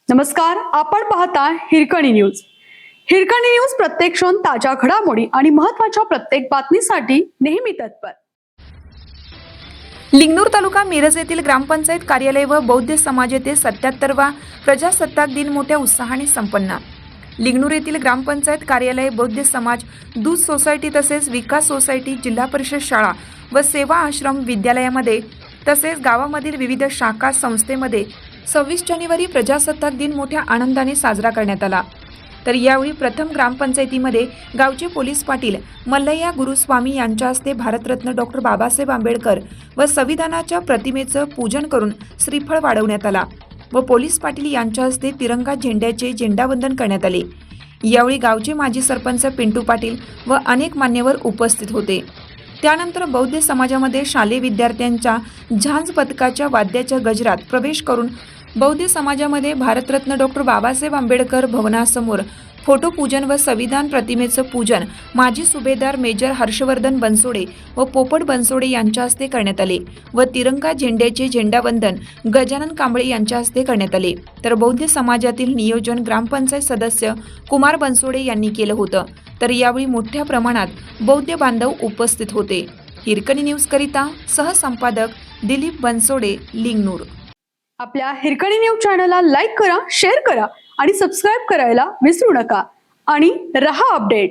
नमस्कार, आपण पाहता हिरकणी न्यूज. हिरकणी न्यूज प्रत्येक क्षण ताज्या घडामोडी आणि महत्त्वाच्या प्रत्येक बातमीसाठी नेहमी तत्पर. लिंगणूर तालुका मिरज येथील ग्रामपंचायत कार्यालय व बौद्ध समाज येथे 77वा प्रजासत्ताक दिन मोठ्या उत्साहाने संपन्न. लिंगणूर येथील ग्रामपंचायत कार्यालय, बौद्ध समाज, दूध सोसायटी तसेच विकास सोसायटी, जिल्हा परिषद शाळा व सेवा आश्रम विद्यालयामध्ये तसेच गावामधील विविध शाखा संस्थेमध्ये 26 जानेवारी प्रजासत्ताक दिन मोठ्या आनंदाने साजरा करण्यात आला. तर यावेळी प्रथम ग्रामपंचायतीमध्ये गावचे पोलीस पाटील मल्लय्या गुरुस्वामी यांच्या हस्ते भारतरत्न डॉक्टर बाबासाहेब आंबेडकर व संविधानाच्या प्रतिमेचं पूजन करून श्रीफळ वाढवण्यात आला व पोलीस पाटील यांच्या हस्ते तिरंगा झेंड्याचे झेंडावंदन करण्यात आले. यावेळी गावचे माजी सरपंच पिंटू पाटील व अनेक मान्यवर उपस्थित होते. त्यानंतर बौद्ध समाजामध्ये शालेय विद्यार्थ्यांच्या झांज पथकाच्या वाद्याच्या गजरात प्रवेश करून बौद्ध समाजामध्ये भारतरत्न डॉक्टर बाबासाहेब आंबेडकर भवनासमोर फोटोपूजन व संविधान प्रतिमेचं पूजन माजी सुभेदार मेजर हर्षवर्धन बनसोडे व पोपट बनसोडे यांच्या हस्ते करण्यात आले व तिरंगा झेंड्याचे झेंडावंदन गजानन कांबळे यांच्या हस्ते करण्यात आले. तर बौद्ध समाजातील नियोजन ग्रामपंचायत सदस्य कुमार बनसोडे यांनी केलं होतं. तर यावेळी मोठ्या प्रमाणात बौद्ध बांधव उपस्थित होते. हिरकणी न्यूज करिता सहसंपादक दिलीप बनसोडे, लिंगणूर. आपल्या हिरकणी न्यूज चॅनलला लाईक करा, शेअर करा आणि सबस्क्राईब करायला विसरू नका आणि रहा अपडेट.